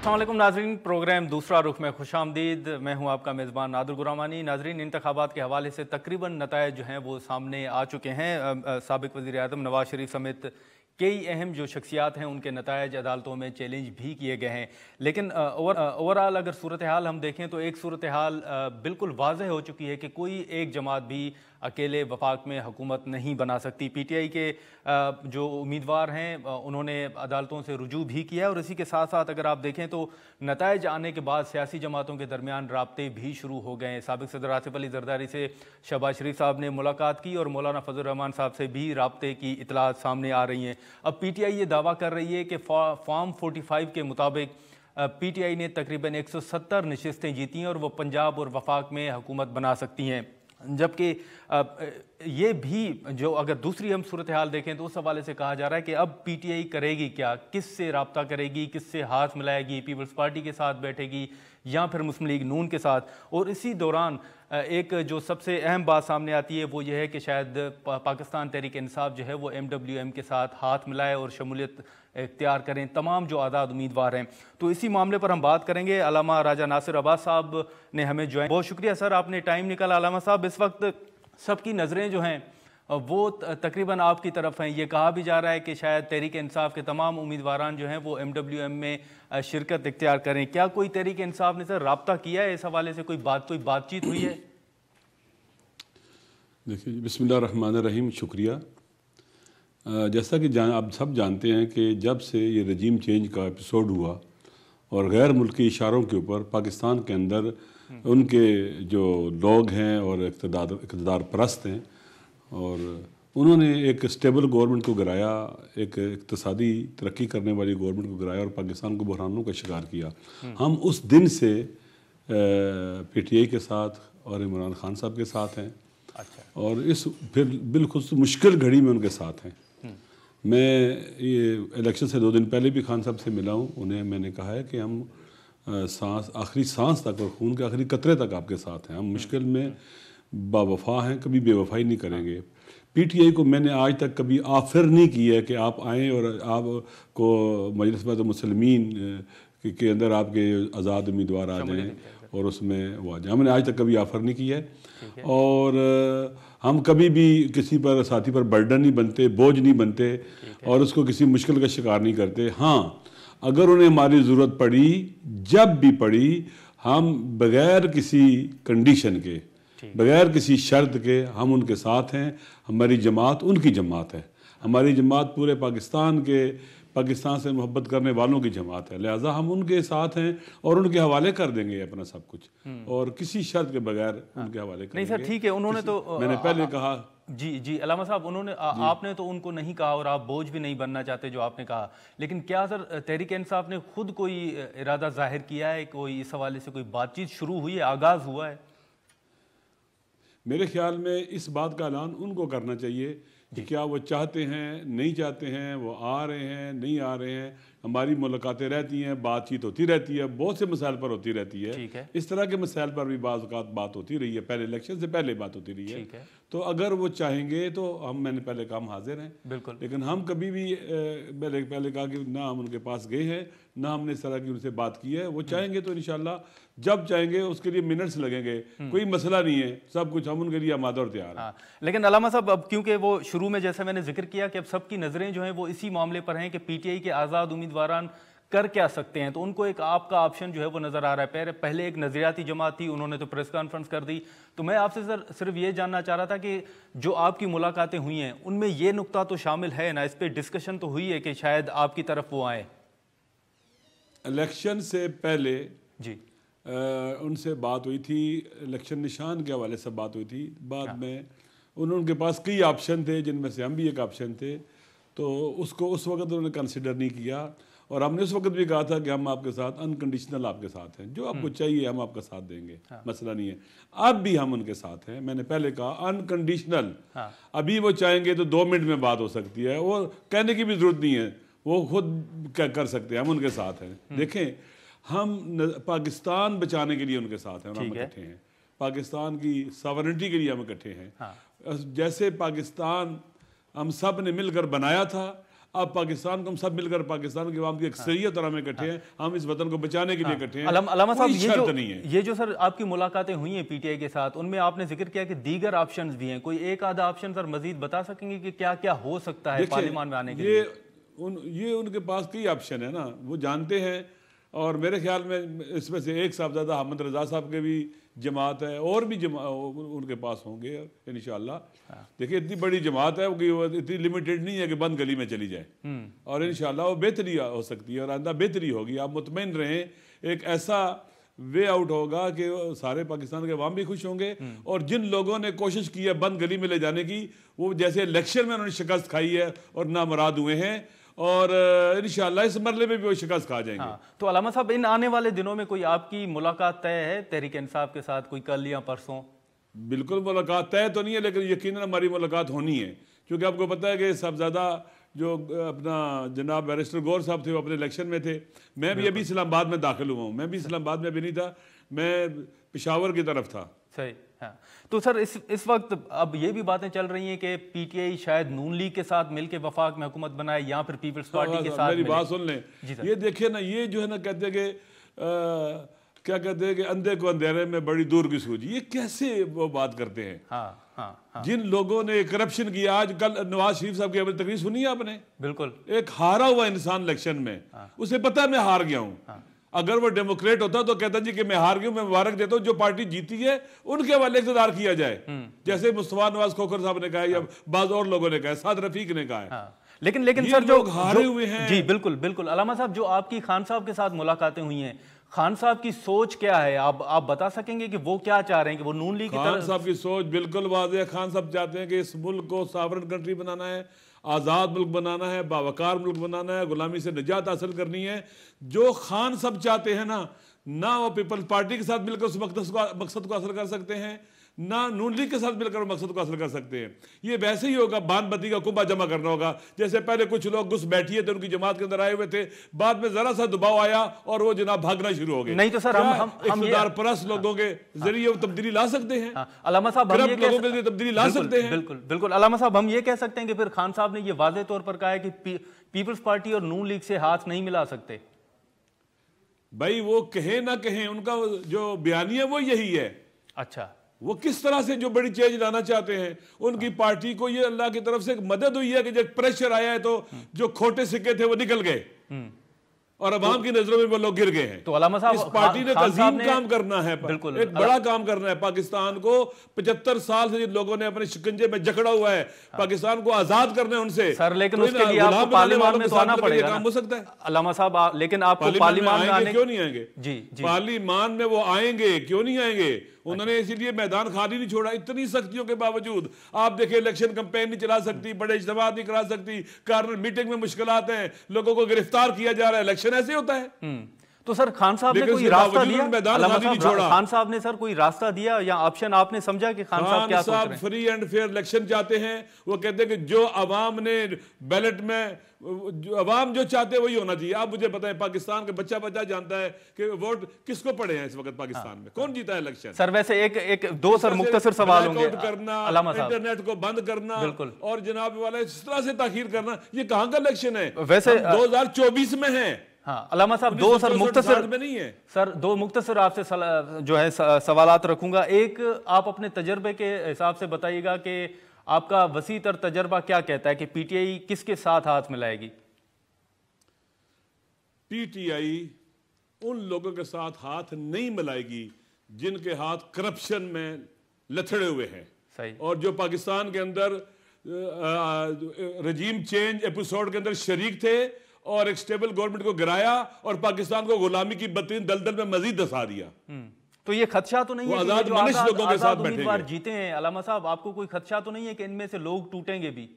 अस्सलाम वालेकुम नाजरीन, प्रोग्राम दूसरा रुख में खुश आमदीद। मैं हूं आपका मेज़बान नादिर गुरामानी। नाजरीन, इंतखाबात के हवाले से तकरीबन नताइज जो हैं वो सामने आ चुके हैं। साबिक़ वज़ीर आज़म नवाज शरीफ समेत कई अहम जो शख्सियात हैं उनके नताइज अदालतों में चैलेंज भी किए गए हैं। लेकिन ओवरऑल अगर सूरत हाल हम देखें तो एक सूरत हाल बिल्कुल वाज़ेह हो चुकी है कि कोई एक जमात भी अकेले वफाक में हुकूमत नहीं बना सकती। पीटीआई के जो उम्मीदवार हैं उन्होंने अदालतों से रुजू भी किया और इसी के साथ साथ अगर आप देखें तो नताइज आने के बाद सियासी जमातों के दरमियान राब्ते भी शुरू हो गए हैं। साबिक़ सदर आसिफ अली ज़रदारी से शहबाज शरीफ साहब ने मुलाकात की और मौलाना फजल रहमान साहब से भी राब्ते की इतलात सामने आ रही हैं। अब पीटीआई ये दावा कर रही है कि फॉर्म 45 के मुताबिक पीटीआई ने तकरीबन 170 नशिस्तें जीती हैं और वो पंजाब और वफाक में हुकूमत बना सकती हैं। जबकि ये भी जो अगर दूसरी हम सूरत हाल देखें तो उस हवाले से कहा जा रहा है कि अब पीटीआई करेगी क्या, किससे राब्ता करेगी, किससे हाथ मिलाएगी, पीपल्स पार्टी के साथ बैठेगी या फिर मुस्लिम लीग नून के साथ। और इसी दौरान एक जो सबसे अहम बात सामने आती है वो ये है कि शायद पाकिस्तान तहरीक इंसाफ जो है वो MWM के साथ हाथ मिलाए और शमूलियत इख्तियार करें तमाम जो आज़ाद उम्मीदवार हैं। तो इसी मामले पर हम बात करेंगे। अल्लामा राजा नासिर अब्बास साहब ने हमें ज्वाइन, बहुत शुक्रिया सर, आपने टाइम निकाला। अल्लामा साहब, इस वक्त सबकी नज़रें जो हैं वो तकरीबन आपकी तरफ हैं। ये कहा भी जा रहा है कि शायद तहरीक इंसाफ के तमाम उम्मीदवारान जो हैं वो MWM में शिरकत इख्तियार करें। क्या कोई तहरीक इंसाफ ने सर राब्ता किया है इस हवाले से, कोई बातचीत हुई है? देखिए, बिस्मिल्लाहिर्रहमानिर्रहीम, शुक्रिया। जैसा कि आप सब जानते हैं कि जब से ये रजीम चेंज का एपिसोड हुआ और गैर मुल्की इशारों के ऊपर पाकिस्तान के अंदर उनके जो लोग हैं और इक़्तिदार परस्त हैं और उन्होंने एक स्टेबल गवर्नमेंट को गिराया, एक इक़्तिसादी तरक्की करने वाली गवर्नमेंट को गिराया और पाकिस्तान को बहरानों का शिकार किया। हम उस दिन से PTI के साथ और इमरान खान साहब के साथ हैं। अच्छा। और इस फिर बिल्कुल मुश्किल घड़ी में उनके साथ हैं। मैं ये इलेक्शन से 2 दिन पहले भी खान साहब से मिला हूँ। उन्हें मैंने कहा है कि हम आखिरी सांस तक और खून के आखिरी कतरे तक आपके साथ हैं। हम मुश्किल में बावफा हैं, कभी बेवफाई नहीं करेंगे। PTI को मैंने आज तक कभी ऑफ़र नहीं की है कि आप आएँ और आपको मजलिस मुसलमीन के अंदर आपके आज़ाद उम्मीदवार आ जाएँ और उसमें वो आ जाए। हमने आज तक कभी ऑफ़र नहीं किया है और हम कभी भी किसी पर साथी पर बर्डन नहीं बनते, बोझ नहीं बनते और उसको किसी मुश्किल का शिकार नहीं करते। हाँ, अगर उन्हें हमारी ज़रूरत पड़ी, जब भी पड़ी, हम बग़ैर किसी कंडीशन के, बग़ैर किसी शर्त के हम उनके साथ हैं। हमारी जमात उनकी जमात है। हमारी जमात पूरे पाकिस्तान से मोहब्बत करने वालों की जमात है, लिहाजा हम उनके साथ हैं और उनके हवाले कर देंगे अपना सब कुछ और किसी शर्त के बगैर उनके हवाले करेंगे। नहीं सर, ठीक है, उन्होंने तो मैंने पहले कहा जी अल्लामा साहब, उन्होंने आपने तो उनको नहीं कहा और आप बोझ भी नहीं बनना चाहते जो आपने कहा, लेकिन क्या सर तहरीक इंसाफ ने खुद कोई इरादा जाहिर किया है, कोई इस हवाले से कोई बातचीत शुरू हुई है, आगाज़ हुआ है? मेरे ख्याल में इस बात का ऐलान उनको करना चाहिए कि क्या वो चाहते हैं, नहीं चाहते हैं, वो आ रहे हैं, नहीं आ रहे हैं। हमारी मुलाकातें रहती हैं, बातचीत होती रहती है, बहुत से मसाइल पर होती रहती है। इस तरह के मसाइल पर भी बात होती रही है, पहले इलेक्शन से पहले बात होती रही है। तो अगर वो चाहेंगे तो मैंने पहले कहा हम हाजिर हैं, बिल्कुल। लेकिन हम कभी भी पहले कहा कि ना हम उनके पास गए हैं, ना हमने इस तरह की उनसे बात की है। वो चाहेंगे तो इंशाल्लाह जब चाहेंगे, उसके लिए मिनट्स लगेंगे, कोई मसला नहीं है, सब कुछ हम उनके लिए आमादा और तैयार हैं। लेकिन अल्लामा साहब, अब क्योंकि वो शुरू में जैसा मैंने जिक्र किया कि अब सबकी नज़रें जो हैं वो इसी मामले पर हैं कि PTI के आज़ाद उम्मीदवारान कर क्या सकते हैं, तो उनको एक आपका ऑप्शन जो है वो नज़र आ रहा है। पहले एक नज़रियाती जमात थी, उन्होंने तो प्रेस कॉन्फ्रेंस कर दी। तो मैं आपसे सर सिर्फ ये जानना चाह रहा था कि जो आपकी मुलाकातें हुई हैं उनमें ये नुक्ता तो शामिल है ना, इस पर डिस्कशन तो हुई है कि शायद आपकी तरफ वो आए? इलेक्शन से पहले जी उनसे बात हुई थी, इलेक्शन निशान के हवाले से बात हुई थी। बाद में उनके पास कई ऑप्शन थे जिनमें से हम भी एक ऑप्शन थे, तो उसको उस वक्त उन्होंने कंसिडर नहीं किया और हमने उस वक्त भी कहा था कि हम आपके साथ अनकंडीशनल आपके साथ हैं, जो आपको चाहिए हम आपका साथ देंगे, मसला नहीं है। अब भी हम उनके साथ हैं, मैंने पहले कहा अनकंडीशनल। अभी वो चाहेंगे तो 2 मिनट में बात हो सकती है, वो कहने की भी ज़रूरत नहीं है, वो खुद क्या कर सकते हैं। हम उनके साथ हैं। देखें, हम पाकिस्तान बचाने के लिए उनके साथ हैं और हम इकट्ठे हैं, पाकिस्तान की सॉवरेनिटी के लिए हम इकट्ठे हैं। जैसे पाकिस्तान हम सब ने मिलकर बनाया था, اب پاکستان کو ہم سب مل کر پاکستان کی عوام کی اکثریت اور ہم اکٹھے ہیں, ہم اس وطن کو بچانے کے لیے اکٹھے ہیں, علامہ صاحب کوئی شرط نہیں ہے. یہ جو سر آپ کی ملاقاتیں ہوئی ہیں پی ٹی آئی کے ساتھ, ان میں آپ نے ذکر کیا کہ دیگر آپشنز بھی ہیں, کوئی ایک آدھا آپشن سر مزید بتا سکیں گے کہ کیا کیا ہو سکتا ہے پارلیمان میں آنے کے لیے؟ یہ ان کے پاس کئی آپشن ہے نا, وہ جانتے ہیں, اور میرے خیال میں اس میں سے ایک صاحبزادہ احمد رضا صاحب کے بھی جماعت ہے, اور بھی ان کے پاس ہوں گے انشاءاللہ. دیکھیں اتنی بڑی جماعت ہے وہ اتنی لمیٹڈ نہیں ہے کہ بند گلی میں چلی جائے, اور انشاءاللہ وہ بہتری ہو سکتی ہے اور آئندہ بہتری ہوگی. آپ مطمئن رہیں, ایک ایسا وے آؤٹ ہوگا کہ سارے پاکستان کے عوام بھی خوش ہوں گے, اور جن لوگوں نے کوشش کی ہے بند گلی میں لے جانے کی, وہ جیسے الیکشن میں انہوں نے شکست کھائی ہے اور نامراد ہوئے ہیں, اور انشاءاللہ اس مرحلے میں بھی وہ شکست کھا جائیں گے. تو علامہ صاحب ان آنے والے دنوں میں کوئی آپ کی ملاقات طے ہے تحریک انصاف کے ساتھ, کوئی کل یا پرسوں؟ بالکل ملاقات طے تو نہیں ہے, لیکن یقیناً ہماری ملاقات ہونی ہے, کیونکہ آپ کو پتہ ہے کہ صاحبزادہ جو اپنا جناب بیرسٹر گور صاحب تھے وہ اپنے الیکشن میں تھے. میں بھی ابھی اسلام آباد میں داخل ہوا ہوں, میں بھی اسلام آباد میں ابھی نہیں تھا, میں پشاور کی طرف تھا. صحیح. ہاں, تو سر اس وقت اب یہ بھی باتیں چل رہی ہیں کہ پی ٹی آئی شاید نون لیگ کے ساتھ مل کے وفاق میں حکومت بنائے یا پھر پیپلز پارٹی کے ساتھ. میری بات سن لیں, یہ دیکھیں نا, یہ جو ہے نا کہتے ہیں کہ کیا کہتے ہیں کہ اندھے کو اندھیرے میں بڑی دور کی سوجی, یہ کیسے وہ بات کرتے ہیں؟ جن لوگوں نے کرپشن کیا, آج کل نواز شریف صاحب کی تقریر سنی ہے آپ نے؟ بالکل. ایک ہارا ہوا انسان الیکشن میں, اسے پتہ ہے میں ہار گیا ہوں. اگر وہ ڈیموکریٹ ہوتا تو کہتا جی کہ میں ہار گیا ہوں, میں مبارک دیتا ہوں, جو پارٹی جیتی ہے ان کے حوالے اقتدار کیا جائے, جیسے مصطفیٰ نواز کھوکھر صاحب نے کہا ہے یا بعض اور لوگوں نے کہا ہے, سعد رفیق نے کہا ہے. لیکن سر جو ہارے ہوئے ہیں. جی بالکل. علامہ صاحب جو آپ کی خان صاحب کے ساتھ ملاقاتیں ہوئی ہیں, خان صاحب کی سوچ کیا ہے, آپ بتا سکیں گے کہ وہ کیا چاہ رہے ہیں, کہ وہ نون لیگ کی طرف؟ خان صاحب کی سوچ بالکل واضح ہے. خان صاحب چاہتے ہیں کہ اس ملک کو ساورن کنٹری بنانا ہے, آزاد ملک بنانا ہے, باوقار ملک بنانا ہے, غلامی سے نجات حاصل کرنی ہے. جو خان صاحب چاہتے ہیں نہ وہ پیپلز پارٹی کے ساتھ مل کر اس مقصد کو حاصل کر سکتے ہیں, نہ نون لیگ کے ساتھ مل کر مقصد کو حاصل کر سکتے ہیں. یہ ویسے ہی ہوگا, بان بتی کا کنبہ جمع کرنا ہوگا. جیسے پہلے کچھ لوگ گھس بیٹھیے تھے, ان کی جماعت کے اندر آئے ہوئے تھے, بعد میں ذرا سا دباؤ آیا اور وہ جناب بھاگنا شروع ہو گئے. نہیں تو سر ہم اقتدار پرست لوگوں کے ذریعے وہ تبدیلی لا سکتے ہیں. علامہ صاحب ہم لوگوں کے ذریعے تبدیلی لا سکتے ہیں. بالکل. علامہ صاحب ہم یہ کہہ سکتے ہیں کہ پھر خان صاحب نے یہ واضح طور پر کہا ہے کہ پیپلز پارٹی اور نون لیگ سے ہاتھ نہیں ملا سکتے. بھائی وہ کہیں نہ کہیں, ان کا جو بیانیہ وہ یہی ہے. اچھا, وہ کس طرح سے جو بڑی چینج لانا چاہتے ہیں, ان کی پارٹی کو یہ اللہ کی طرف سے ایک مدد ہوئی ہے کہ جب پریشر آیا ہے تو جو کھوٹے سکے تھے وہ نکل گئے, اور عوام کی نظروں میں وہ لوگ گر گئے ہیں. تو علامہ صاحب اس پارٹی نے عظیم کام کرنا ہے, ایک بڑا کام کرنا ہے. پاکستان کو 75 سال سے جن لوگوں نے اپنے شکنجے میں جکڑا ہوا ہے, پاکستان کو آزاد کرنا ہے ان سے. سر لیکن اس کے لیے آپ کو پارلیمان میں تو آنا پڑے گا. کام ہو سکتا ہے علامہ صاحب, لیکن آپ کو پارلیمان میں آنے کیوں نہیں آئیں گے؟ جی پارلیمان میں وہ آئیں گے, کیوں نہیں آئیں گے؟ انہوں نے اسی لیے میدان خالی نہیں چھوڑا. اتنی سختیوں کے باوجود آپ دیکھیں, الیکشن کمپین نہیں چلا سکتی, بڑے اجتماعات نہیں کرا سکتی, کارنر میٹنگ میں مشکلات ہیں, لوگوں کو گرفتار کیا جا رہا ہے. الیکشن ایسے ہوتا ہے. تو سر خان صاحب نے کوئی راستہ دیا, خان صاحب نے سر کوئی راستہ دیا یا آپشن آپ نے سمجھا کہ خان صاحب کیا سوچ رہے ہیں؟ فری اینڈ فیئر الیکشن چاہتے ہیں. وہ کہتے ہیں کہ جو عوام نے بیلٹ میں, عوام جو چاہتے ہیں وہی ہونا چاہیے. آپ مجھے بتائیں, پاکستان کا بچہ جانتا ہے کہ ووٹ کس کو پڑے ہیں اس وقت پاکستان میں, کون جیتا ہے الیکشن؟ سر ویسے ایک دو سر مختصر سوال ہوں گے. علامہ صاحب, انٹرنیٹ کو بند کرنا اور جناب والا اس طرح سے تاخیر کرنا, یہ کہاں کا الیکشن ہے؟ ویسے 2024 میں ہے. ہاں علامہ صاحب, دو مختصر آپ سے جو ہے سوالات رکھوں گا. ایک, آپ اپنے تجربے کے حساب سے بتائیے گا کہ آپ کا وسیع تر تجربہ کیا کہتا ہے کہ پی ٹی آئی کس کے ساتھ ہاتھ ملائے گی؟ پی ٹی آئی ان لوگوں کے ساتھ ہاتھ نہیں ملائے گی جن کے ہاتھ کرپشن میں لتھڑے ہوئے ہیں. صحیح. اور جو پاکستان کے اندر رجیم چینج ایپیسوڈ کے اندر شریک تھے اور ایک سٹیبل گورنمنٹ کو گرایا اور پاکستان کو غلامی کی بدترین دلدل میں مزید دھسا دیا. تو یہ خدشہ تو نہیں ہے کہ جو آزاد امیدوار جیتے ہیں, علامہ صاحب آپ کو کوئی خدشہ تو نہیں ہے کہ ان میں سے لوگ ٹوٹیں گے بھی؟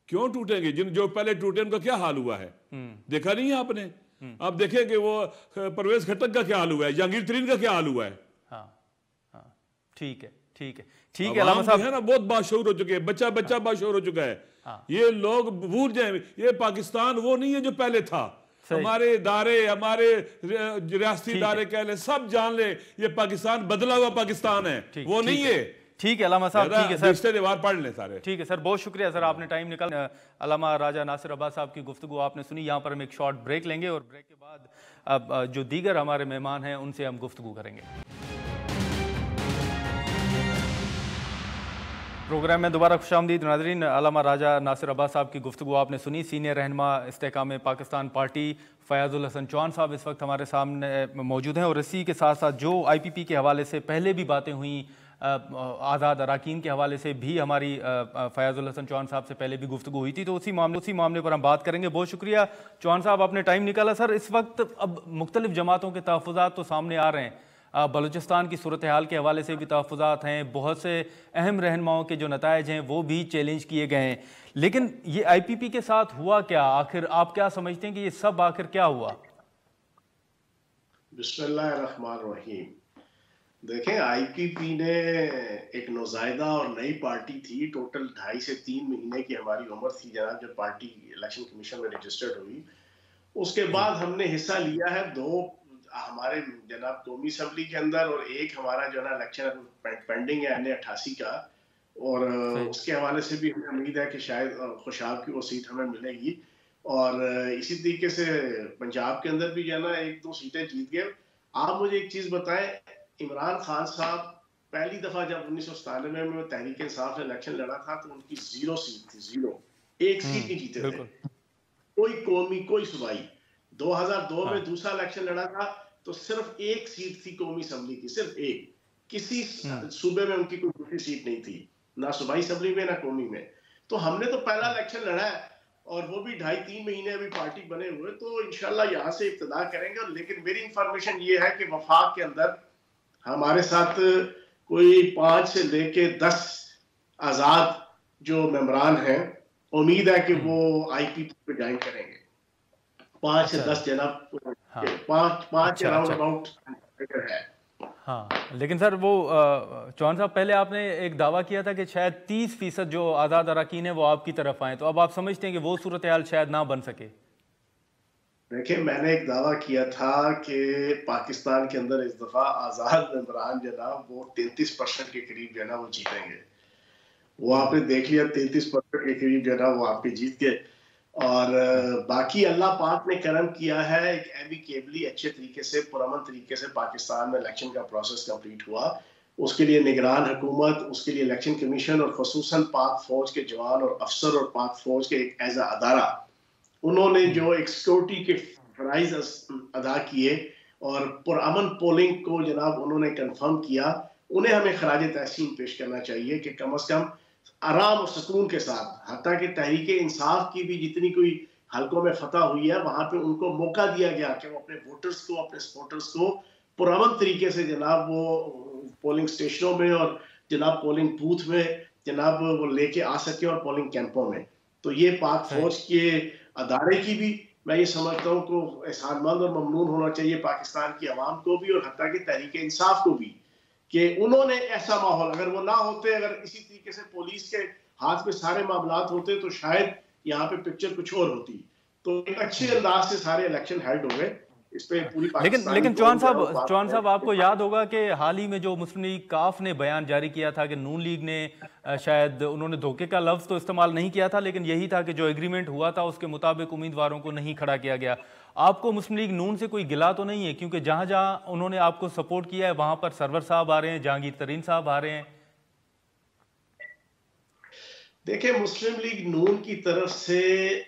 کیوں ٹوٹیں گے؟ جو پہلے ٹوٹے ان کا کیا حال ہوا ہے دیکھا نہیں ہے آپ نے؟ آپ دیکھیں کہ وہ پرویز کھٹک کا کیا حال ہوا ہے, جہانگیر ترین کا کیا حال ہوا ہے. ٹھیک ہے علامہ صاحب, ہے نا, بہت باشعور ہو چکے ہیں, بچہ باشعور ہو چکا ہے. یہ لوگ بھول جائیں, یہ پاکستان وہ نہیں ہے جو پہلے تھا. ہمارے ادارے, ہمارے ریاستی ادارے کہہ لیں, سب جان لیں یہ پاکستان بدلا ہوا پاکستان ہے, وہ نہیں ہے. ٹھیک ہے علامہ صاحب، ٹھیک ہے سر، پڑھ لیں سارے. ٹھیک ہے سر، بہت شکریہ سر، آپ نے ٹائم نکال. علامہ راجہ ناصر عباس صاحب کی گفتگو آپ نے سنی. یہاں پر ہم ایک شارٹ بریک لیں گے اور بریک کے بعد اب جو دیگر ہمارے مہمان ہیں ان سے ہم گفتگو کریں گے. پروگرام میں دوبارہ خوش آمدید ناظرین. علامہ راجہ ناصر عباس صاحب کی گفتگو آپ نے سنی. سینئر رہنما استحکام پاکستان پارٹی فیاض الحسن چوہان صاحب اس وقت ہمارے سامنے موجود ہیں، اور اسی کے ساتھ ساتھ جو آئی پی پی کے حوالے سے پہلے بھی باتیں ہوئیں، آزاد اراکین کے حوالے سے بھی ہماری فیاض الحسن چوہان صاحب سے پہلے بھی گفتگو ہوئی تھی، تو اسی معاملے پر ہم بات کریں گے. بہت شکریہ چوہان صاحب، آپ نے ٹائم نکالا. سر، اس وقت اب مختلف جماعتوں کے تحفظات تو سامنے آ رہے ہیں. بلوچستان کی صورتحال کے حوالے سے بھی تحفظات ہیں، بہت سے اہم رہنماؤں کے جو نتائج ہیں وہ بھی چیلنج کیے گئے ہیں. لیکن یہ آئی پی پی کے ساتھ ہوا کیا آخر؟ آپ کیا سمجھتے ہیں کہ یہ سب آخر کیا ہوا؟ بسم اللہ الرحمن الرحیم. دیکھیں، آئی پی پی نے ایک نوزائیدہ اور نئی پارٹی تھی. ٹوٹل 2.5 سے 3 مہینے کی ہماری عمر تھی جناب جب پارٹی الیکشن کمیشن میں رجسٹرڈ ہوئی. اس کے بعد ہم نے حصہ لیا ہے 2 ہمارے جناب قومی اسمبلی کے اندر، اور ایک ہمارا جو ہے نا الیکشن پینڈنگ ہے N88 کا، اور اس کے حوالے سے بھی ہمیں امید ہے کہ شاید خوشاب کی وہ سیٹ ہمیں ملے گی. اور اسی طریقے سے پنجاب کے اندر بھی جو ہے نا 1-2 سیٹیں جیت گئے. آپ مجھے ایک چیز بتائیں، عمران خان صاحب پہلی دفعہ جب 1997 میں تحریک انصاف سے الیکشن لڑا تھا تو ان کی 0 سیٹ تھی، 0 ایک سیٹ نہیں جیتے تھے، کوئی قومی کوئی صوبائی. 2002 میں دوسرا الیکشن لڑا تھا تو صرف 1 سیٹ تھی قومی اسمبلی کی، صرف 1. کسی صوبے میں ان کی کوئی دوسری سیٹ نہیں تھی، نہ صوبائی اسمبلی میں نہ قومی میں. تو ہم نے تو پہلا الیکشن لڑا ہے، اور وہ بھی 2.5-3 مہینے ابھی پارٹی بنے ہوئے، تو انشاءاللہ یہاں سے ابتدا کریں گے. لیکن میری انفارمیشن یہ ہے کہ وفاق کے اندر ہمارے ساتھ کوئی 5 سے لے کے 10 آزاد جو ممبران ہیں، امید ہے کہ وہ آئی پی پی پہ جوائن کریں گے. 5 سے 10 جناب، 5 راؤنڈ اباؤٹ ہے. ہاں، لیکن سر وہ چوہان صاحب، پہلے آپ نے ایک دعویٰ کیا تھا کہ شاید 30% جو آزاد اراکین ہیں وہ آپ کی طرف آئیں، تو اب آپ سمجھتے ہیں کہ وہ صورتحال شاید نہ بن سکے؟ دیکھیں، میں نے ایک دعویٰ کیا تھا کہ پاکستان کے اندر اس دفعہ آزاد ممبران جناب وہ 33% کے قریب جو ہے نا وہ جیتیں گے. وہ آپ نے دیکھ لیا 33% کے قریب جو ہے نا وہ آپ کے جیت گئے. اور باقی اللہ پاک نے کرم کیا ہے، ایک ایمیکیبلی اچھے طریقے سے پرامن طریقے سے پاکستان میں الیکشن کا پروسیس کمپلیٹ ہوا. اس کے لیے نگران حکومت، اس کے لیے الیکشن کمیشن، اور خصوصاً پاک فوج کے جوان اور افسر اور پاک فوج کے ایک ایز ادارہ، انہوں نے جو ایک سیکورٹی کے فرائض ادا کیے اور پرامن پولنگ کو جناب انہوں نے کنفرم کیا. انہیں ہمیں خراج تحسین پیش کرنا چاہیے کہ کم از کم آرام اور سکون کے ساتھ، حتیٰ کہ تحریک انصاف کی بھی جتنی کوئی حلقوں میں فتح ہوئی ہے وہاں پہ ان کو موقع دیا گیا کہ وہ اپنے ووٹرز کو، اپنے سپورٹرز کو پرامن طریقے سے جناب وہ پولنگ سٹیشنوں میں اور جناب پولنگ بوتھ میں جناب وہ لے کے آ سکے، اور پولنگ کیمپوں میں. تو یہ پاک فوج کے ادارے کی بھی میں یہ سمجھتا ہوں کہ احسان مند اور ممنون ہونا چاہیے پاکستان کی عوام کو بھی، اور حتیٰ کہ تحریک انصاف کو بھی، کہ انہوں نے ایسا ماحول، اگر وہ نہ ہوتے، اگر اسی طریقے سے پولیس کے ہاتھ میں سارے معاملات ہوتے تو شاید یہاں پہ پکچر کچھ اور ہوتی. تو ایک اچھے انداز سے سارے الیکشن ہیلڈ ہو گئے. اس پہ پوری لیکن چوہان صاحب آپ کو یاد ہوگا کہ حال ہی میں جو مسلم لیگ کاف نے بیان جاری کیا تھا کہ نون لیگ نے شاید انہوں نے دھوکے کا لفظ تو استعمال نہیں کیا تھا، لیکن یہی تھا کہ جو ایگریمنٹ ہوا تھا اس کے مطابق امیدواروں کو نہیں کھڑا کیا گیا. آپ کو مسلم لیگ نون سے کوئی گلا تو نہیں ہے؟ کیونکہ جہاں جہاں انہوں نے آپ کو سپورٹ کیا ہے وہاں پر سرور صاحب آ رہے ہیں، جہانگیر ترین صاحب آ رہے ہیں. دیکھیں، مسلم لیگ نون کی طرف سے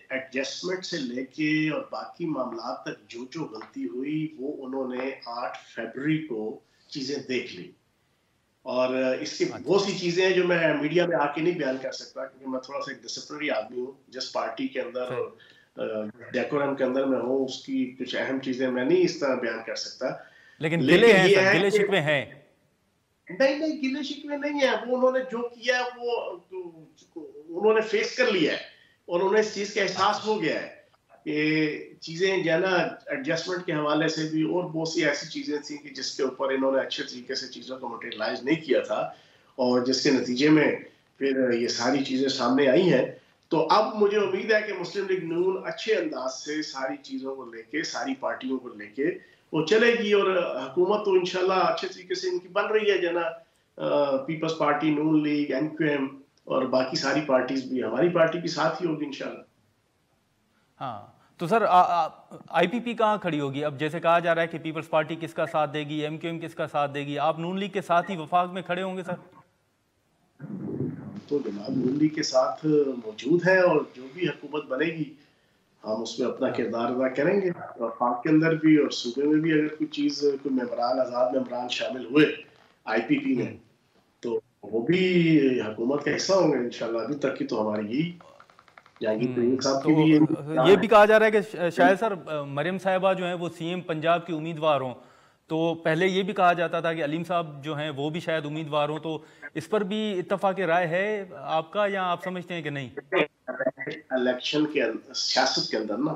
ایڈجسٹمنٹ سے لے کے اور باقی معاملات تک جو غلطی ہوئی وہ انہوں نے 8 فیبروری کو چیزیں دیکھ لی. اور اس کی بہت سی چیزیں ہیں جو میں میڈیا میں آ کے نہیں بیان کر سکتا، کیونکہ میں تھوڑا سا ایک ڈسپلنری آدمی ہوں. جس پارٹی کے اندر ڈیکورم کے اندر میں ہوں، اس کی کچھ اہم چیزیں میں نہیں اس طرح بیان کر سکتا. لیکن گلے شکوے ہیں؟ نہیں، گلے شکوے نہیں ہیں. وہ انہوں نے جو کیا ہے وہ انہوں نے فیس کر لیا ہے، اور انہیں اس چیز کا احساس ہو گیا ہے کہ چیزیں جو ہے نا ایڈجسٹمنٹ کے حوالے سے بھی اور بہت سی ایسی چیزیں تھیں کہ جس کے اوپر انہوں نے اچھے طریقے سے چیزوں کو مٹیریلائز نہیں کیا تھا، اور جس کے نتیجے میں پھر یہ ساری چیزیں سامنے آئی ہیں. تو اب مجھے امید ہے کہ مسلم لیگ نون اچھے انداز سے ساری چیزوں کو لے کے، ساری پارٹیوں کو لے کے وہ چلے گی، اور حکومت تو انشاءاللہ اچھے طریقے سے ان کی بن رہی ہے. جو نا पीपल्स पार्टी, नून लीग, एमक्यूएम और बाकी सारी पार्टीज भी, हमारी पार्टी भी साथ ही होगी इंशाल्लाह। हाँ, तो सर आईपीपी कहाँ खड़ी होगी? अब जैसे कहा जा रहा है कि पीपल्स पार्टी किसका साथ देगी, एमक्यूएम किसका साथ देगी, आप नून लीग के साथ ही वफाक में खड़े होंगे सर? तो जनाब नून लीग के साथ मौजूद है और जो भी हुकूमत बनेगी हम उसमें अपना किरदार अदा करेंगे। वफाक के अंदर भी और सूबे में भी अगर कोई चीज, कोई मेंबरान, आजाद मेंबरान शामिल हुए आईपीपी में, तो वो भी हुकूमत का हिस्सा होंगे इंशाल्लाह। अभी तक की तो हमारी यही तो ये भी कहा जा रहा है कि शायद सर मरियम साहिबा जो हैं वो सीएम पंजाब की उम्मीदवार हों, तो पहले ये भी कहा जाता था कि अलीम साहब जो हैं वो भी शायद उम्मीदवार हों, तो इस पर भी इत्तफाक राय है आपका या आप समझते हैं कि नहीं? इलेक्शन के सियासत के अंदर ना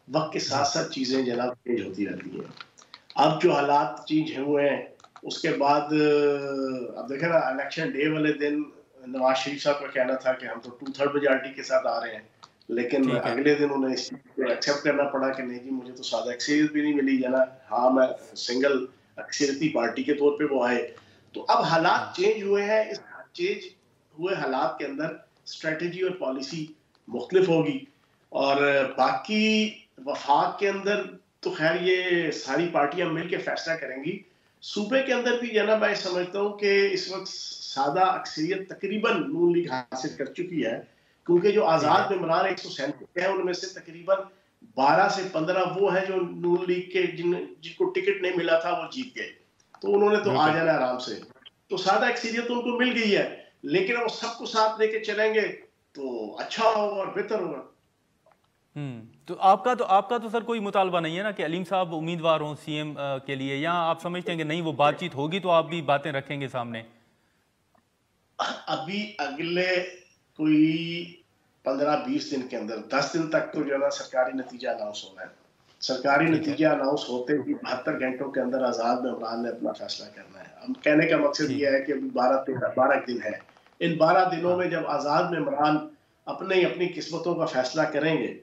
वक्त के साथ साथ चीजें जनाब चेंज होती रहती है। अब जो हालात चेंज हुए हैं उसके बाद अब देखें ना, इलेक्शन डे वाले दिन नवाज शरीफ साहब का कहना था कि हम तो 2/3 मेजॉरिटी के साथ आ रहे हैं, लेकिन अगले दिन उन्हें इस चीज को एक्सेप्ट करना पड़ा कि नहीं जी, मुझे तो सादा अक्सरियत भी नहीं मिली जना। हाँ, मैं सिंगल अक्सरियती पार्टी के तौर पे वो आए। तो अब हालात चेंज हुए हैं, इस चेंज हुए हालात के अंदर स्ट्रेटेजी और पॉलिसी मुख्तलिफ होगी। और बाकी वफाक के अंदर तो खैर ये सारी पार्टियां मिलकर फैसला करेंगी। सूबे के अंदर भी जना मैं समझता हूँ कि इस वक्त सादा अक्सरियत तकरीबन नून लीग हासिल कर चुकी है, क्योंकि जो आजाद मेंबरान 137 हैं उनमें से तकरीबन 12 से 15 वो हैं जो नून लीग के जिनको टिकट नहीं मिला था वो जीत गए, तो उन्होंने तो आ जाना आराम से। तो सादा अक्सरियत तो उनको मिल गई है, लेकिन वो सबको साथ लेके चलेंगे तो अच्छा होगा और बेहतर होगा। तो आपका तो सर कोई मुतालबा नहीं है ना कि अलीम साहब उम्मीदवार हों सीएम के लिए, या आप समझते हैं कि नहीं वो बातचीत होगी तो आप भी बातें रखेंगे सामने? अभी अगले कोई 15-20 दिन के अंदर, 10 दिन तक तो जो है ना सरकारी नतीजा अनाउंस होना है। सरकारी नतीजा अनाउंस होते ही 72 घंटों के अंदर आजाद मेंबरान ने अपना फैसला करना है। हम कहने का मकसद ये है कि अभी 12 दिन है। इन 12 दिनों में जब आजाद मेंबरान अपनी किस्मतों का फैसला करेंगे,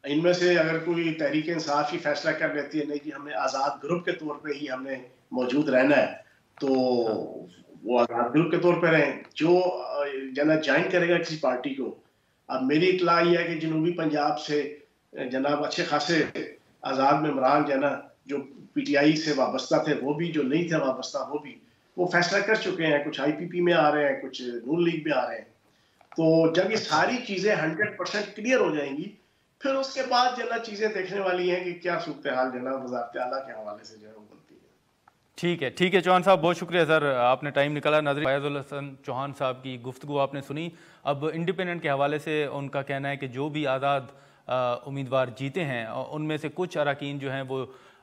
इनमें से अगर कोई तहरीक इंसाफ ही फैसला कर लेती है नहीं जी हमें आजाद ग्रुप के तौर पे ही हमने मौजूद रहना है, तो वो आजाद ग्रुप के तौर पे रहें। जो जना ज्वाइन करेगा किसी पार्टी को, अब मेरी इतला ये है कि जनूबी पंजाब से जनाब अच्छे खासे आजाद मेंबरान जना जो पीटीआई से वाबस्ता थे, वो भी जो नहीं थे वाबस्ता, वो फैसला कर चुके हैं। कुछ आईपीपी में आ रहे हैं, कुछ नून लीग में आ रहे हैं। तो जब ये सारी चीजें 100% क्लियर हो जाएंगी, फिर उसके बाद जना चीजें देखने वाली हैं कि क्या सूरत हाल जना वज़ारत आला के हवाले से जो है वो बनती है। ठीक है चौहान साहब, बहुत शुक्रिया सर, आपने टाइम निकाला। नाज़रीन, फयाज़ुल हसन चौहान साहब की गुफ्तगू आपने सुनी। अब इंडिपेंडेंट के हवाले से उनका कहना है कि जो भी आज़ाद उम्मीदवार जीते हैं उनमें से कुछ अरकान जो हैं वो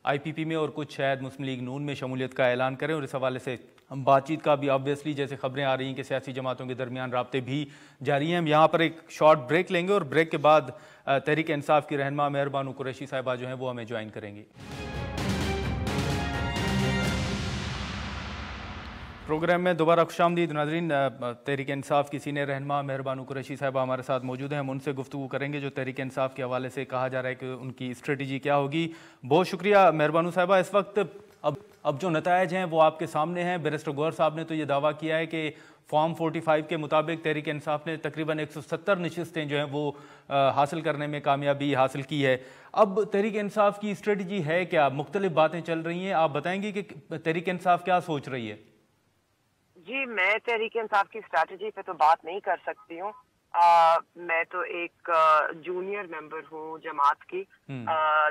आईपीपी में और कुछ शायद मुस्लिम लीग नून में शमूलियत का ऐलान करें, और इस हवाले से हम बातचीत का भी ऑब्वियसली जैसे खबरें आ रही हैं कि सियासी जमातों के दरमियान राब्ते भी जारी हैं। हम यहाँ पर एक शॉर्ट ब्रेक लेंगे और ब्रेक के बाद तहरीक इंसाफ की रहनुमा मेहरबानू कुरैशी साहिबा जो हैं वो हमें ज्वाइन करेंगी। प्रोग्राम में दोबारा खुशामदीद नाज़रीन। तहरीक इंसाफ की सीनियर रहनुमा मेहरबानू कुरैशी साहिबा हमारे साथ मौजूद हैं। हम उनसे गुफ्तगू करेंगे जो तहरीक इंसाफ के हवाले से कहा जा रहा है कि उनकी स्ट्रेटजी क्या होगी। बहुत शुक्रिया मेहरबानू साहिबा। इस वक्त अब जो नतायज हैं वो आपके सामने हैं। बैरिस्टर गौहर साहब ने तो ये दावा किया है कि फॉर्म 45 के मुताबिक तहरीक इंसाफ ने तकरीबन 170 नशिस्तें जो हैं वो हासिल करने में कामयाबी हासिल की है। अब तहरीक इंसाफ की स्ट्रेटजी है क्या? मुख्तलिफ बातें चल रही हैं, आप बताएंगे कि तहरीक इंसाफ क्या सोच रही है? जी, मैं तहरीक इंसाफ की स्ट्रैटेजी पे तो बात नहीं कर सकती हूँ। मैं तो एक जूनियर मेंबर हूँ जमात की।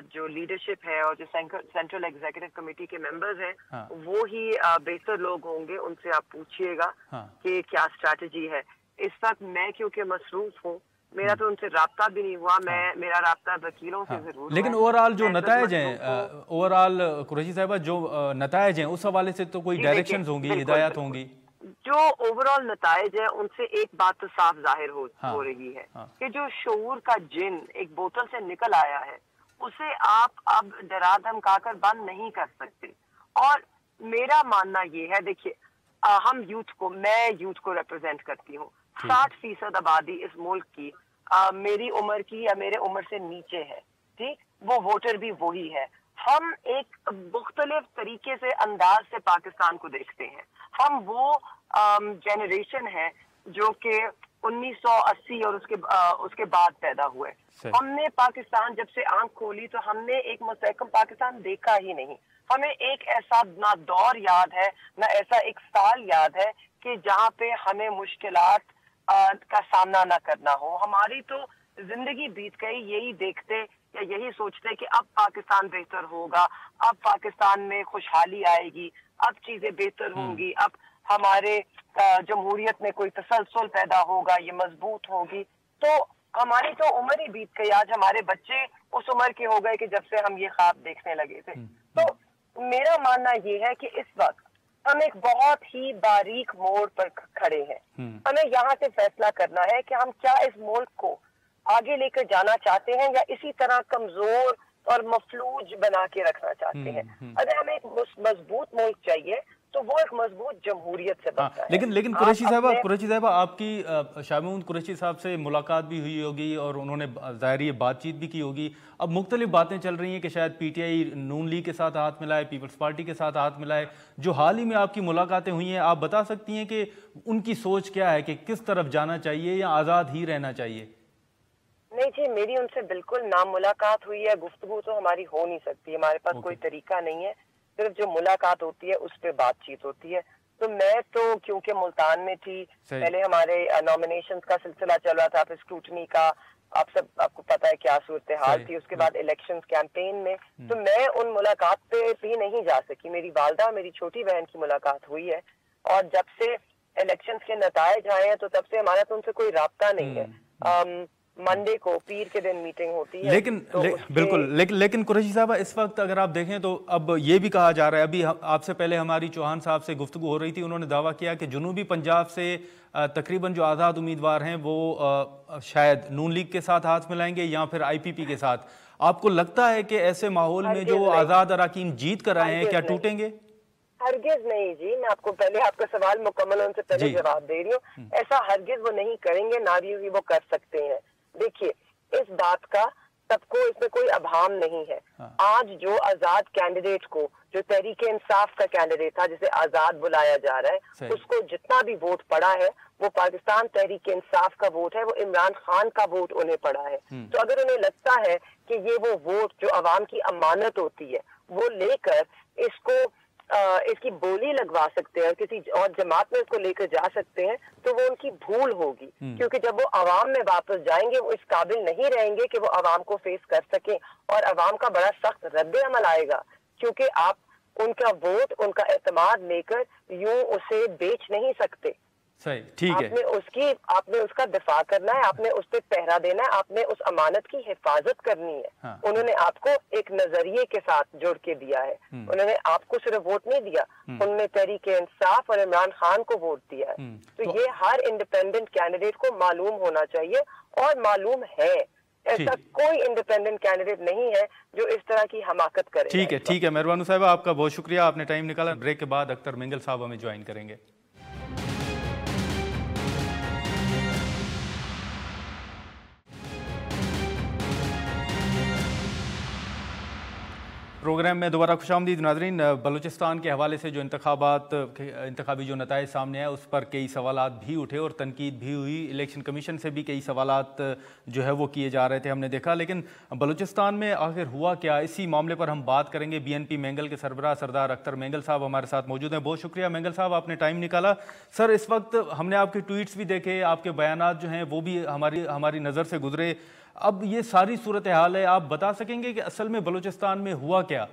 जो लीडरशिप है और जो सेंट्रल एग्जीक्यूटिव कमेटी के मेंबर्स हैं वो ही बेहतर लोग होंगे, उनसे आप पूछिएगा कि क्या स्ट्रैटेजी है। इस वक्त मैं क्योंकि मसरूफ हूँ, मेरा तो उनसे राब्ता भी नहीं हुआ। मेरा राब्ता वकीलों से जरूर, लेकिन ओवरऑल जो नतायज हैं, ओवरऑल कुरैशी साहिबा जो नतायज हैं उस हवाले से तो कोई डायरेक्शंस होंगी, हिदायत होंगी। जो ओवरऑल नतायज है उनसे एक बात तो साफ जाहिर हो रही है कि जो शऊर का जिन एक बोतल से निकल आया है उसे आप अब डरा धमकाकर बंद नहीं कर सकते। और मेरा मानना ये है, देखिए हम मैं यूथ को रिप्रेजेंट करती हूँ। 60% आबादी इस मुल्क की मेरी उम्र की या मेरे उम्र से नीचे है, ठीक, वो वोटर भी वही है। हम एक मुख्तलिफ तरीके से अंदाज से पाकिस्तान को देखते हैं। हम वो जनरेशन है जो कि 1980 और उसके बाद पैदा हुए। हमने पाकिस्तान जब से आंख खोली तो हमने एक मुस्तहकम पाकिस्तान देखा ही नहीं। हमें एक ऐसा ना दौर याद है ना ऐसा एक साल याद है कि जहाँ पे हमें मुश्किलात का सामना ना करना हो। हमारी तो जिंदगी बीत गई यही देखते या यही सोचते कि अब पाकिस्तान बेहतर होगा, अब पाकिस्तान में खुशहाली आएगी, अब चीजें बेहतर होंगी, अब हमारे जमहूरियत में कोई तसलसल पैदा होगा, ये मजबूत होगी। तो हमारी तो उम्र ही बीत गई। आज हमारे बच्चे उस उम्र के हो गए कि जब से हम ये ख्वाब देखने लगे थे। तो मेरा मानना ये है कि इस वक्त हम एक बहुत ही बारीक मोड़ पर खड़े हैं। हमें यहाँ से फैसला करना है कि हम क्या इस मुल्क को आगे लेकर जाना चाहते हैं या इसी तरह कमजोर और मफलूज बना के रखना चाहते हैं। अगर हमें एक मजबूत मुल्क चाहिए तो वो एक मजबूत जमहूरियत से बनता है। लेकिन कुरैशी साहबा आपकी शामीउन कुरैशी साहब से मुलाकात भी हुई होगी और उन्होंने ज़ाहिर बातचीत भी की होगी। अब मुख्तलिफ बातें चल रही हैं कि शायद पीटीआई नून लीग के साथ हाथ मिलाए, पीपल्स पार्टी के साथ हाथ मिलाए। जो हाल ही में आपकी मुलाकातें हुई हैं, आप बता सकती हैं कि उनकी सोच क्या है कि किस तरफ जाना चाहिए या आज़ाद ही रहना चाहिए? नहीं जी, मेरी उनसे बिल्कुल ना मुलाकात हुई है। गुफ्तगू तो हमारी हो नहीं सकती, हमारे पास कोई तरीका नहीं है। सिर्फ जो मुलाकात होती है उस पे बातचीत होती है। तो मैं तो क्योंकि मुल्तान में थी, पहले हमारे नॉमिनेशंस का सिलसिला चल रहा था, फिर स्क्रूटनी का, आपको पता है क्या सूरत हाल थी, उसके बाद इलेक्शंस कैंपेन में, तो मैं उन मुलाकात पे भी नहीं जा सकी। मेरी वालदा, मेरी छोटी बहन की मुलाकात हुई है और जब से इलेक्शंस के नताइज आए हैं तो तब से हमारा तो उनसे कोई राब्ता नहीं है। मंडे को, पीर के दिन मीटिंग होती है। लेकिन कुरैशी साहब, इस वक्त अगर आप देखें तो अब ये भी कहा जा रहा है, अभी आपसे पहले हमारी चौहान साहब से गुफ्तगू हो रही थी, उन्होंने दावा किया कि जनूबी पंजाब से तकरीबन जो आज़ाद उम्मीदवार हैं वो शायद नून लीग के साथ हाथ मिलाएंगे या फिर IPP के साथ। आपको लगता है कि ऐसे माहौल में जो आज़ाद अरकान जीत कर आए हैं क्या टूटेंगे? हरगिज नहीं जी, मैं आपको पहले आपका सवाल मुकम्मल उनसे पहले जवाब दे रही हूँ। ऐसा हरगिज वो नहीं करेंगे, ना भी वो कर सकते हैं। देखिए, इस बात का सबको इसमें कोई अभाम नहीं है। आज जो आजाद कैंडिडेट को, जो तहरीक इंसाफ का कैंडिडेट था जिसे आजाद बुलाया जा रहा है, उसको जितना भी वोट पड़ा है वो पाकिस्तान तहरीक इंसाफ का वोट है, वो इमरान खान का वोट उन्हें पड़ा है। तो अगर उन्हें लगता है कि ये वो वोट जो अवाम की अमानत होती है वो लेकर इसकी बोली लगवा सकते हैं, किसी और जमात में इसको लेकर जा सकते हैं, तो वो उनकी भूल होगी। क्योंकि जब वो अवाम में वापस जाएंगे वो इस काबिल नहीं रहेंगे कि वो अवाम को फेस कर सकें और अवाम का बड़ा सख्त रद्द अमल आएगा। क्योंकि आप उनका वोट, उनका एतमाद लेकर यूं उसे बेच नहीं सकते। सही, ठीक है। आपने उसका दिफा करना है, आपने उस पर पहरा देना है, आपने उस अमानत की हिफाजत करनी है। उन्होंने आपको एक नजरिए के साथ जोड़ के दिया है। उन्होंने आपको सिर्फ वोट नहीं दिया, उन्होंने तहरीक इंसाफ और इमरान खान को वोट दिया है। तो ये हर इंडिपेंडेंट कैंडिडेट को मालूम होना चाहिए और मालूम है। ऐसा कोई इंडिपेंडेंट कैंडिडेट नहीं है जो इस तरह की हमाकत करे। ठीक है मेहरबान साहब, आपका बहुत शुक्रिया, आपने टाइम निकाला। ब्रेक के बाद अख्तर मेंगल साहब हमें ज्वाइन करेंगे। प्रोग्राम में दोबारा खुशामदीद नाज़रीन। बलूचिस्तान के हवाले से जो इंतखाबी जो नताइज सामने आए उस पर कई सवालात भी उठे और तनकीद भी हुई। इलेक्शन कमीशन से भी कई सवालात जो है वो किए जा रहे थे, हमने देखा। लेकिन बलूचिस्तान में आखिर हुआ क्या, इसी मामले पर हम बात करेंगे। BNP मेंगल के सरबराह सरदार अख्तर मेंगल साहब हमारे साथ मौजूद हैं। बहुत शुक्रिया मेंगल साहब, आपने टाइम निकाला। सर, इस वक्त हमने आपके ट्वीट्स भी देखे, आपके बयानात जो हैं वो भी हमारी नज़र से गुजरे। अब ये सारी सूरत हाल है, आप बता सकेंगे कि असल में बलूचिस्तान में हुआ क्या?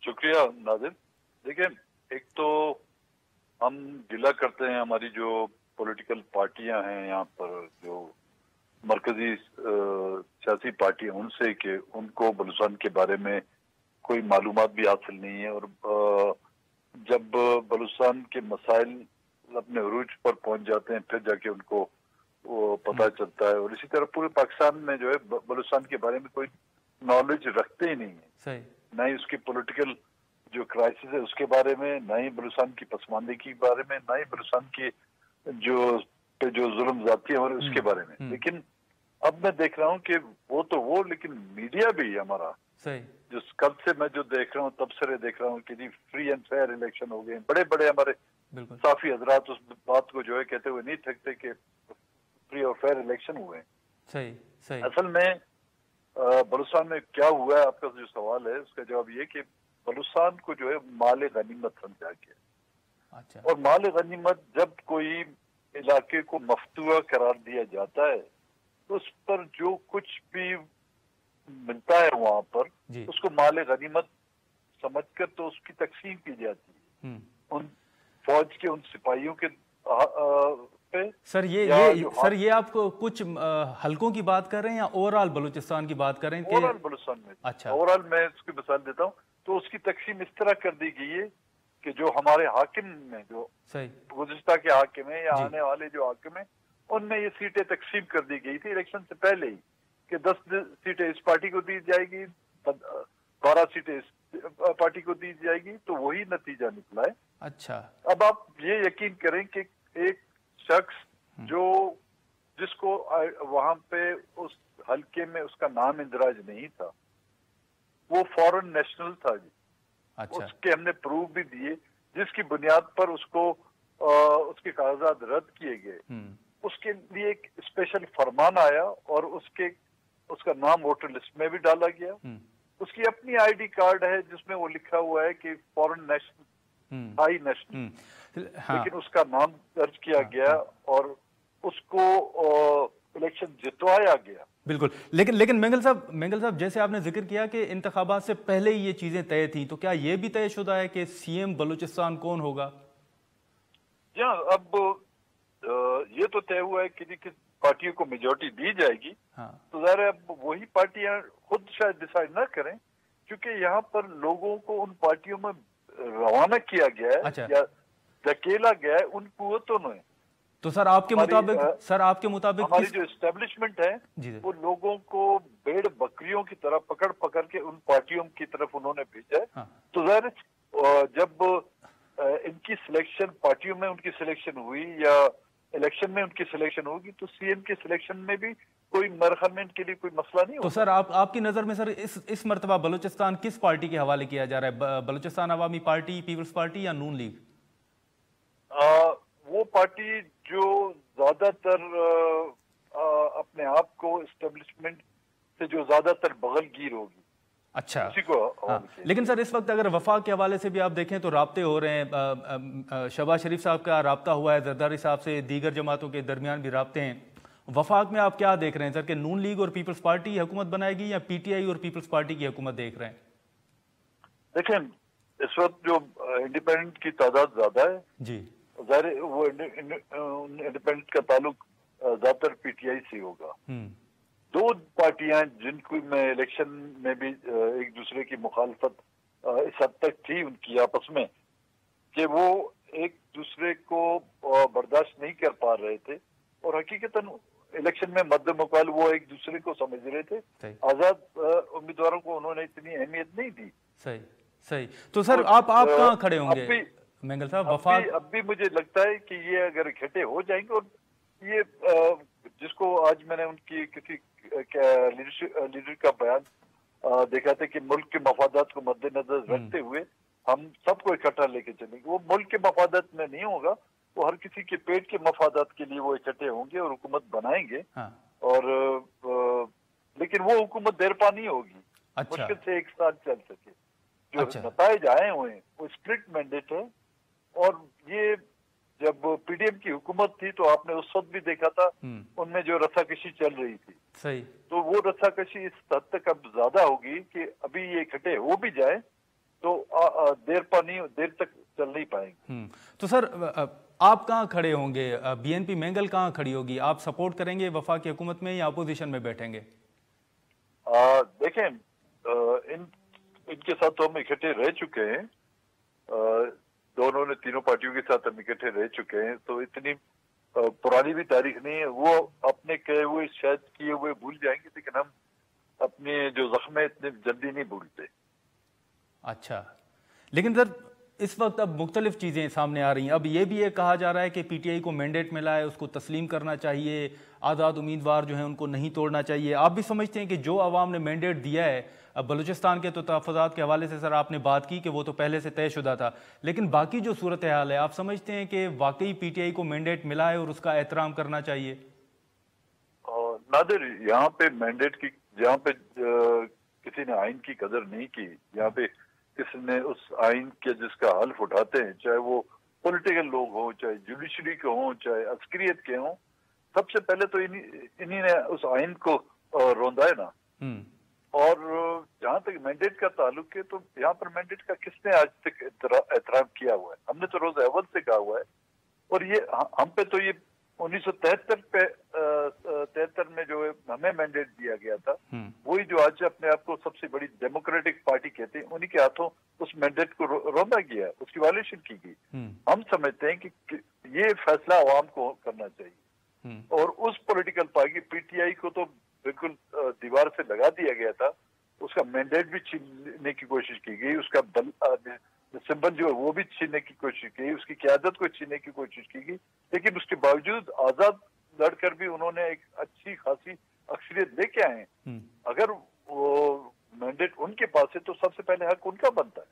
शुक्रिया नाज़िर। देखिए, एक तो हम गिला करते हैं हमारी जो पॉलिटिकल पार्टियां हैं यहाँ पर, जो मरकजी सियासी पार्टी है, उनसे कि उनको बलूचिस्तान के बारे में कोई मालूमात भी हासिल नहीं है। और जब बलूचिस्तान के मसाइल अपने उरूज पर पहुंच जाते हैं फिर जाके उनको वो पता चलता है। और इसी तरह पूरे पाकिस्तान में जो है बलूचिस्तान के बारे में कोई नॉलेज रखते ही नहीं है। सही। ना ही उसकी पॉलिटिकल जो क्राइसिस है उसके बारे में, ना ही बलूचिस्तान की पसमानदगी के बारे में, ना ही बलूचिस्तान की जो जुल्म ज़्यादतियां हो रही है उसके बारे में। लेकिन अब मैं देख रहा हूँ कि वो लेकिन मीडिया भी हमारा, जिस कल से मैं जो देख रहा हूँ तबसरे देख रहा हूँ कि जी फ्री एंड फेयर इलेक्शन हो गए, बड़े बड़े हमारे साफी हजरात उस बात को जो है कहते हुए नहीं थकते कि फ्री और फेयर इलेक्शन हुए। सही सही। असल में बलूचिस्तान में क्या हुआ है, आपका जो सवाल है उसका जवाब ये कि बलूचिस्तान को जो है माल गनीमत समझा गया। अच्छा। और माल गनीमत जब कोई इलाके को मफ्तूआ करार दिया जाता है तो उस पर जो कुछ भी मिलता है वहां पर उसको माल गनीमत समझकर तो उसकी तकसीम की जाती है उन फौज के उन सिपाहियों के पे। सर ये आप कुछ हलकों की बात कर रहे हैं या ओवरऑल बलूचिस्तान की बात कर रहे हैं? ओवरऑल बलूचिस्तान में। अच्छा। ओवरऑल मैं उसकी मिसाल देता हूँ तो उसकी तकसीम इस तरह कर दी गई है कि जो हमारे हाकिम में जो गुज़िश्ता के हाकिम है या आने वाले जो हाकिम है उनमें ये सीटें तकसीम कर दी गई थी इलेक्शन से पहले ही कि 10 सीटें इस पार्टी को दी जाएगी, 12 सीटें इस पार्टी को दी जाएगी, तो वही नतीजा निकला है। अच्छा। अब आप ये यकीन करें कि एक शख्स जिसको वहां पे उस हल्के में उसका नाम इंदराज नहीं था, वो फॉरेन नेशनल था जी। अच्छा। उसके हमने प्रूफ भी दिए जिसकी बुनियाद पर उसको उसके कागजात रद्द किए गए। उसके लिए एक स्पेशल फरमान आया और उसका नाम वोटर लिस्ट में भी डाला गया। उसकी अपनी आईडी कार्ड है जिसमें वो लिखा हुआ है कि फॉरेन नेशनल, हाई नेशनल, लेकिन उसका नाम दर्ज किया गया और उसको इलेक्शन जितवाया गया। बिल्कुल। लेकिन मेंगल साहब जैसे आपने जिक्र किया कि इंतखाबात से पहले ही ये चीजें तय थी, तो क्या ये भी तय शुदा है कि सीएम बलूचिस्तान कौन होगा? अब ये तो तय हुआ है कि किस पार्टियों को मेजोरिटी दी जाएगी। तो ज़ाहिर है अब वही पार्टियां खुद शायद डिसाइड ना करें, क्योंकि यहाँ पर लोगों को उन पार्टियों में रवाना किया गया है। अच्छा। या धकेला गया है उन कुव्वतों ने। तो सर आपके मुताबिक हमारी जो एस्टेब्लिशमेंट है वो लोगों को भेड़ बकरियों की तरह पकड़ के उन पार्टियों की तरफ उन्होंने भेजा है। हाँ। तो ज़ाहिर जब इनकी सिलेक्शन पार्टियों में उनकी सिलेक्शन हुई या इलेक्शन में उनकी सिलेक्शन होगी तो सीएम के सिलेक्शन में भी कोई मरहमेंट के लिए कोई मसला नहीं होगा। तो सर आपकी नजर में सर इस मर्तबा बलूचिस्तान किस पार्टी के हवाले किया जा रहा है? बलूचिस्तान अवामी पार्टी, पीपल्स पार्टी या नून लीग? वो पार्टी जो ज्यादातर अपने आप को एस्टेब्लिशमेंट से जो ज्यादातर बगलगीर होगी। अच्छा। लेकिन सर इस वक्त अगर वफाक के हवाले से भी आप देखें तो राब्ते हो रहे हैं, शहबाज शरीफ साहब का राब्ता हुआ है, जरदारी साहब से, दीगर जमातों के दरमियान भी राब्ते हैं। वफाक में आप क्या देख रहे हैं सर कि नून लीग और पीपल्स पार्टी हुकूमत बनाएगी या पीटीआई और पीपल्स पार्टी की हुकूमत देख रहे हैं? देखें इस वक्त जो इंडिपेंडेंट की तादाद ज्यादा है जी, ज़ाहिर वो इंडिपेंडेंट का ताल्लुक ज्यादातर पीटीआई से होगा। दो पार्टियां जिनको में इलेक्शन में भी एक दूसरे की मुखालफत इस हद तक थी उनकी आपस में कि वो एक दूसरे को बर्दाश्त नहीं कर पा रहे थे और हकीकतन इलेक्शन में मद्दे मुकाबले वो एक दूसरे को समझ रहे थे। आजाद उम्मीदवारों को उन्होंने इतनी अहमियत नहीं दी। सही। तो सर आप कहाँ खड़े होंगे मेंगल साहब? वफाक अब भी मुझे लगता है कि ये अगर इकट्ठे हो जाएंगे और ये जिसको आज मैंने उनकी किसी लीडर का बयान देखा था कि मुल्क के मफादात को मद्देनजर रखते हुए हम सबको इकट्ठा लेके चलेंगे। वो मुल्क के मफादात में नहीं होगा, वो हर किसी के पेट के मफादात के लिए वो इकट्ठे होंगे और हुकूमत बनाएंगे। हाँ। और लेकिन वो हुकूमत देर पा नहीं होगी। अच्छा। मुश्किल से एक साल चल सके। जो नताइज आए हुए हैं वो स्प्लिट मैंडेट है और ये जब पीडीएम की हुकूमत थी तो आपने उस वक्त भी देखा था उनमें जो रस्साकशी चल रही थी। सही। तो वो रस्साकशी इस हद तक अब ज्यादा होगी कि अभी ये इकट्ठे हो भी जाए तो देर तक चल नहीं पाएंगे। तो सर आप कहाँ खड़े होंगे? बीएनपी मेंगल कहाँ खड़ी होगी? आप सपोर्ट करेंगे वफाक की हुकूमत में या अपोजिशन में बैठेंगे? देखें इनके साथ तो हम इकट्ठे रह चुके हैं, दोनों ने तीनों पार्टियों के साथ हम इकट्ठे रह चुके हैं, तो इतनी पुरानी भी तारीख नहीं है। वो अपने कहे हुए शायद किए हुए भूल जाएंगे, लेकिन हम अपने जो जख्म है इतने जल्दी नहीं भूलते। अच्छा। लेकिन सर इस वक्त अब मुख्तलिफ चीज़ें सामने आ रही हैं। अब ये भी ये कहा जा रहा है कि पीटीआई को मैंडेट मिला है, उसको तस्लीम करना चाहिए, आज़ाद उम्मीदवार जो हैं उनको नहीं तोड़ना चाहिए। आप भी समझते हैं कि जो आवाम ने मैंडेट दिया है, अब बलूचिस्तान के तो तहफ़्फ़ुज़ात के हवाले से सर आपने बात की कि वो तो पहले से तयशुदा था, लेकिन बाकी जो सूरत हाल है, आप समझते हैं कि वाकई पीटीआई को मैंडेट मिला है और उसका एहतराम करना चाहिए? नादिर, यहाँ पे मैंडेट की, जहाँ पे किसी ने आइन की कदर नहीं की, यहाँ पे किसी ने उस आइन के जिसका हल्फ उठाते हैं, चाहे वो पॉलिटिकल लोग हों, चाहे जुडिशरी के हों, चाहे अस्करियत के हों, सबसे पहले तो इन्हीं ने उस आइन को रोंदा है ना। और जहाँ तक मैंडेट का ताल्लुक है, तो यहाँ पर मैंडेट का किसने आज तक एहतराम किया हुआ है? हमने तो रोज अव्वल से कहा हुआ है, और ये हम पे तो ये 1973 में जो हमें मैंडेट दिया गया था, वही जो आज अपने आप को सबसे बड़ी डेमोक्रेटिक पार्टी कहते हैं, उन्हीं के हाथों उस मैंडेट को रोंदा गया, उसकी वायलेशन की गई। हम समझते हैं कि ये फैसला आवाम को करना चाहिए, और उस पॉलिटिकल पार्टी पीटीआई को तो बिल्कुल दीवार से लगा दिया गया था, उसका मैंडेट भी छीनने की कोशिश की गई, उसका सिंबल जो है वो भी छीनने की कोशिश की गई, उसकी क़यादत को छीनने की कोशिश की गई, लेकिन उसके बावजूद आजाद लड़कर भी उन्होंने एक अच्छी खासी अक्सरियत लेके आए हैं। अगर वो मैंडेट उनके पास है तो सबसे पहले हक उनका बनता है।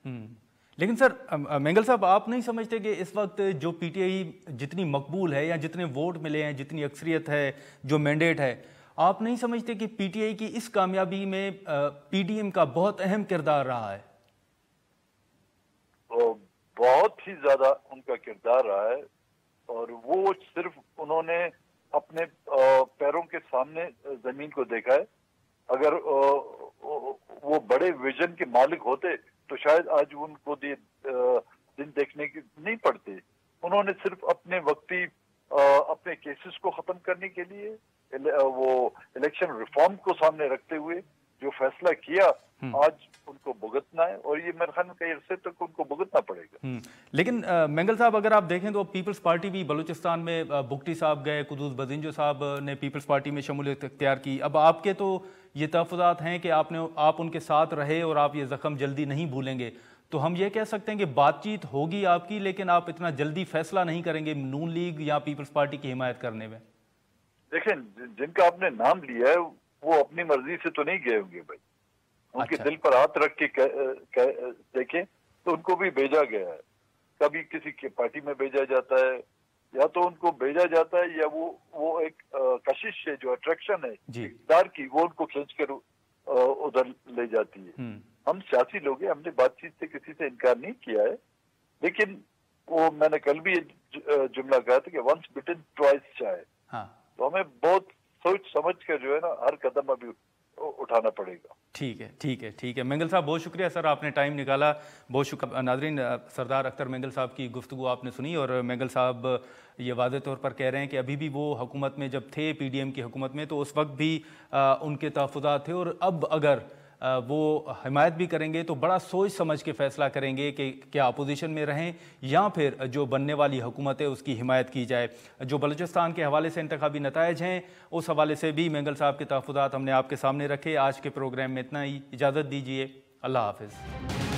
लेकिन सर मेंगल साहब, आप नहीं समझते कि इस वक्त जो पीटीआई जितनी मकबूल है, या जितने वोट मिले हैं, जितनी अक्सरियत है, जो मैंडेट है, आप नहीं समझते कि पीटीआई की इस कामयाबी में पीडीएम का बहुत अहम किरदार रहा है? बहुत ही ज्यादा उनका किरदार रहा है, और वो सिर्फ उन्होंने अपने पैरों के सामने जमीन को देखा है। अगर वो बड़े विजन के मालिक होते तो शायद आज उनको दिन देखने की नहीं पड़ते। उन्होंने सिर्फ अपने वक्ती अपने केसेस को खत्म करने के लिए वो इलेक्शन रिफॉर्म को सामने रखते हुए जो फैसला किया, आज उनको भुगतना है, और ये मेरे ख्याल में कई अरसे तक उनको भुगतना पड़ेगा। लेकिन मेंगल साहब, अगर आप देखें तो पीपल्स पार्टी भी बलूचिस्तान में, बुगटी साहब गए, कुदूस बदिंजो साहब ने पीपल्स पार्टी में शमूलियत इख्तियार की। अब आपके तो ये तहफ़्फ़ुज़ात हैं कि आप उनके साथ रहे और आप ये ज़ख्म जल्दी नहीं भूलेंगे, तो हम ये कह सकते हैं कि बातचीत होगी आपकी, लेकिन आप इतना जल्दी फैसला नहीं करेंगे नून लीग या पीपल्स पार्टी की हिमायत करने में? देखें, जिनका आपने नाम लिया है वो अपनी मर्जी से तो नहीं गए होंगे भाई, उनके दिल पर हाथ रख के देखें तो उनको भी भेजा गया है। कभी किसी के पार्टी में भेजा जाता है, या तो उनको भेजा जाता है, या वो एक कशिश है, जो अट्रैक्शन है इक़्तिदार की, वो उनको खींच कर उधर ले जाती है। हम सियासी लोग हैं, हमने बातचीत से किसी से इनकार नहीं किया है, लेकिन वो मैंने कल भी जुमला कहा था कि वंस बिटन ट्वाइस शाय। तो हमें बहुत सोच समझ कर जो है ना हर कदम अभी उठाना पड़ेगा। ठीक है मेंगल साहब, बहुत शुक्रिया सर, आपने टाइम निकाला, बहुत शुक्रिया। नाज़रीन, सरदार अख्तर मेंगल साहब की गुफ्तगू आपने सुनी, और मेंगल साहब ये वाज़े तौर पर कह रहे हैं कि अभी भी वो हुकूमत में जब थे, पीडीएम की हुकूमत में, तो उस वक्त भी उनके तहफ़्फ़ुज़ात थे, और अब अगर वो हिमायत भी करेंगे तो बड़ा सोच समझ के फ़ैसला करेंगे कि क्या अपोजिशन में रहें या फिर जो बनने वाली हुकूमत है उसकी हिमायत की जाए। जो बलूचिस्तान के हवाले से इंतखाबी नताइज हैं, उस हवाले से भी मेंगल साहब के तहफ़्फ़ुज़ात हमने आपके सामने रखे। आज के प्रोग्राम में इतना ही, इजाज़त दीजिए, अल्लाह हाफ़िज़।